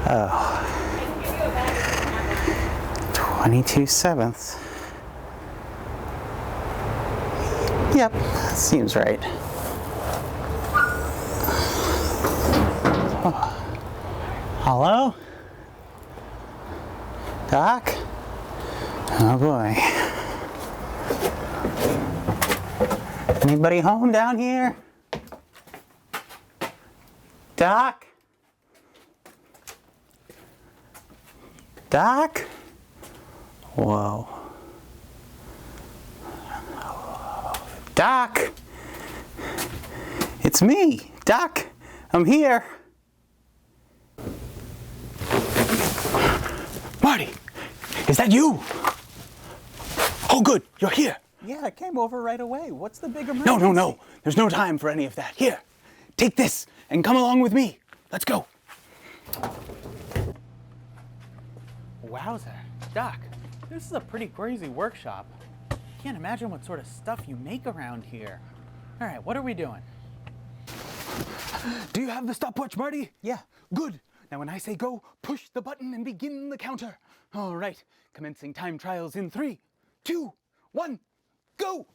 Oh. 22/7. Yep, seems right. Oh. Hello? Doc? Oh boy. Anybody home down here? Doc? Doc? Whoa. Doc? It's me, Doc. I'm here. Marty, is that you? Oh, good, you're here. Yeah, I came over right away. What's the big emergency? No. There's no time for any of that. Here, take this and come along with me. Let's go. Wowzer. Doc, this is a pretty crazy workshop. Can't imagine what sort of stuff you make around here. All right, what are we doing? Do you have the stopwatch, Marty? Yeah. Good. Now when I say go, push the button and begin the counter. All right, commencing time trials in 3, 2, 1, go!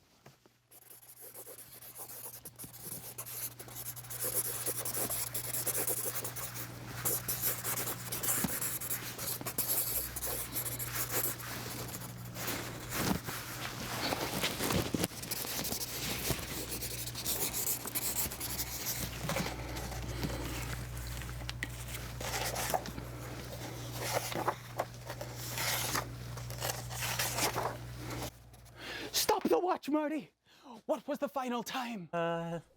Stop the watch, Marty! What was the final time?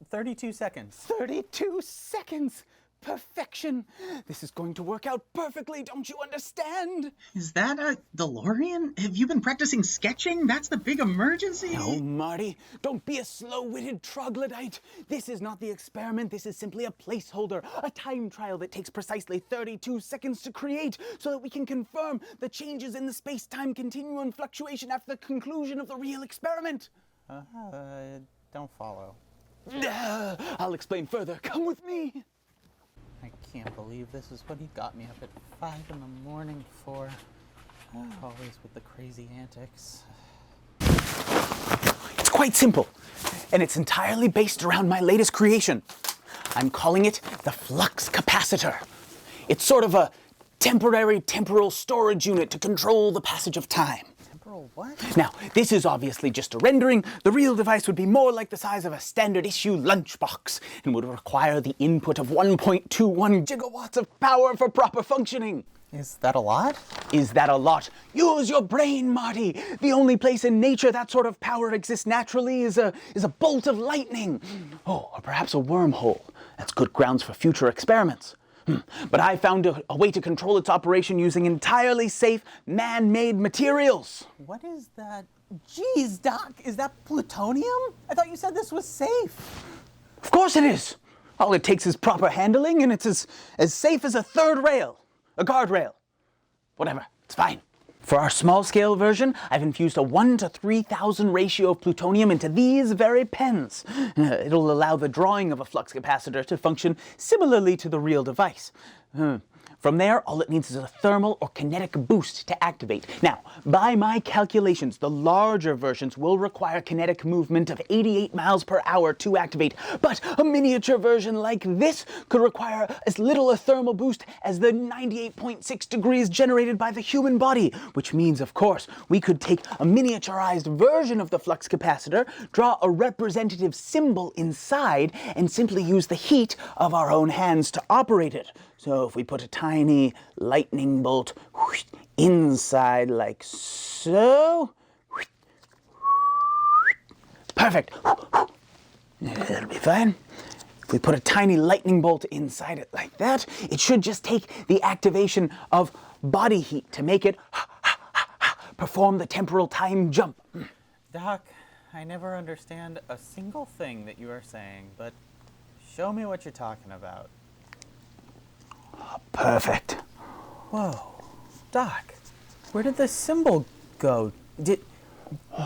32 seconds. 32 seconds! Perfection! This is going to work out perfectly, don't you understand? Is that a DeLorean? Have you been practicing sketching? That's the big emergency? No, Marty, don't be a slow-witted troglodyte. This is not the experiment. This is simply a placeholder, a time trial that takes precisely 32 seconds to create so that we can confirm the changes in the space-time continuum fluctuation after the conclusion of the real experiment. Don't follow. I'll explain further. Come with me. I can't believe this is what he got me up at 5 in the morning for. Always with the crazy antics. It's quite simple, and it's entirely based around my latest creation. I'm calling it the flux capacitor. It's sort of a temporary temporal storage unit to control the passage of time. Temporal what? Now, this is obviously just a rendering. The real device would be more like the size of a standard issue lunchbox and would require the input of 1.21 gigawatts of power for proper functioning. Is that a lot? Is that a lot? Use your brain, Marty. The only place in nature that sort of power exists naturally is a bolt of lightning. Oh, or perhaps a wormhole. That's good grounds for future experiments. But I found a way to control its operation using entirely safe, man-made materials. What is that? Geez, Doc, is that plutonium? I thought you said this was safe. Of course it is. All it takes is proper handling, and it's as safe as a third rail, a guardrail. Whatever, it's fine. For our small-scale version, I've infused a 1 to 3,000 ratio of plutonium into these very pens. It'll allow the drawing of a flux capacitor to function similarly to the real device. From there, all it needs is a thermal or kinetic boost to activate. Now, by my calculations, the larger versions will require kinetic movement of 88 miles per hour to activate, but a miniature version like this could require as little a thermal boost as the 98.6 degrees generated by the human body, which means, of course, we could take a miniaturized version of the flux capacitor, draw a representative symbol inside, and simply use the heat of our own hands to operate it. So if we put a tiny lightning bolt inside like so, perfect. That'll be fine. If we put a tiny lightning bolt inside it like that, it should just take the activation of body heat to make it perform the temporal time jump. Doc, I never understand a single thing that you are saying, but show me what you're talking about. Perfect. Whoa. Doc, where did the symbol go?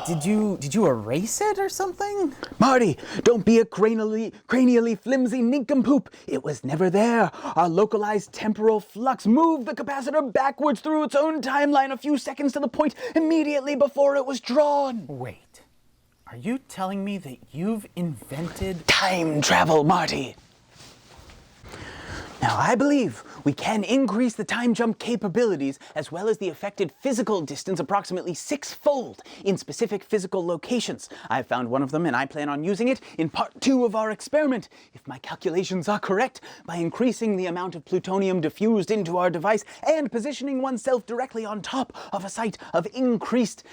Did you erase it or something? Marty, don't be a cranially flimsy nincompoop. It was never there. Our localized temporal flux moved the capacitor backwards through its own timeline a few seconds to the point immediately before it was drawn. Wait, are you telling me that you've invented Time travel, Marty. Now, I believe we can increase the time jump capabilities as well as the affected physical distance approximately 6-fold in specific physical locations. I've found one of them and I plan on using it in part 2 of our experiment, if my calculations are correct, by increasing the amount of plutonium diffused into our device and positioning oneself directly on top of a site of increased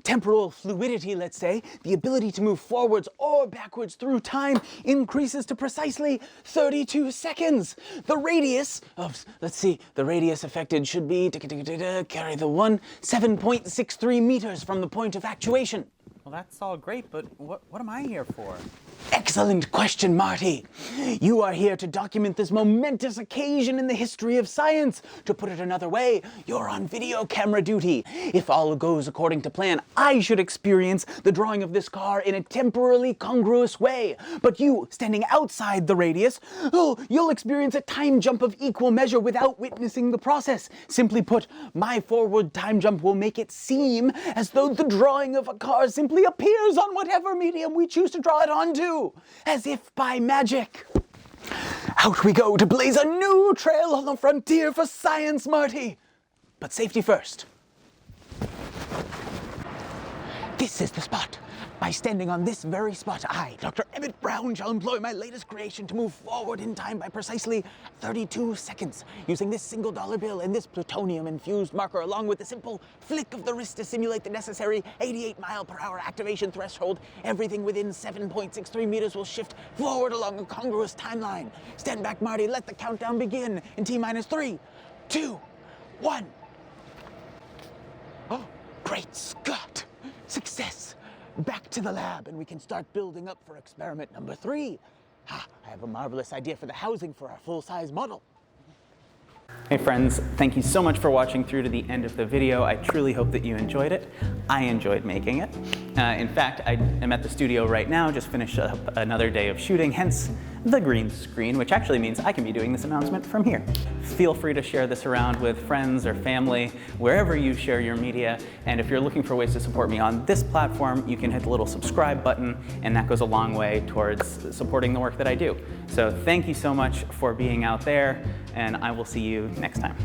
temporal fluidity, let's say. The ability to move forwards or backwards through time increases to precisely 32 seconds. The radius of, let's see, the radius affected should be, carry the 7.63 meters from the point of actuation. Well, that's all great, but what am I here for? Excellent question, Marty. You are here to document this momentous occasion in the history of science. To put it another way, you're on video camera duty. If all goes according to plan, I should experience the drawing of this car in a temporally congruous way. But you, standing outside the radius, you'll experience a time jump of equal measure without witnessing the process. Simply put, my forward time jump will make it seem as though the drawing of a car simply appears on whatever medium we choose to draw it onto. As if by magic. Out we go to blaze a new trail on the frontier for science, Marty. But safety first. This is the spot. By standing on this very spot, I, Dr. Emmett Brown, shall employ my latest creation to move forward in time by precisely 32 seconds, using this single dollar bill and this plutonium-infused marker, along with a simple flick of the wrist to simulate the necessary 88-mile-per-hour activation threshold. Everything within 7.63 meters will shift forward along a congruous timeline. Stand back, Marty. Let the countdown begin in T-minus 3, 2, 1. Oh, great Scott! Success! Back to the lab, and we can start building up for experiment number 3. I have a marvelous idea for the housing for our full-size model. Hey friends, thank you so much for watching through to the end of the video. I truly hope that you enjoyed it. I enjoyed making it. In fact, I am at the studio right now, just finished up another day of shooting, hence the green screen, which actually means I can be doing this announcement from here. Feel free to share this around with friends or family, wherever you share your media. And if you're looking for ways to support me on this platform, you can hit the little subscribe button, and that goes a long way towards supporting the work that I do. So thank you so much for being out there, and I will see you next time.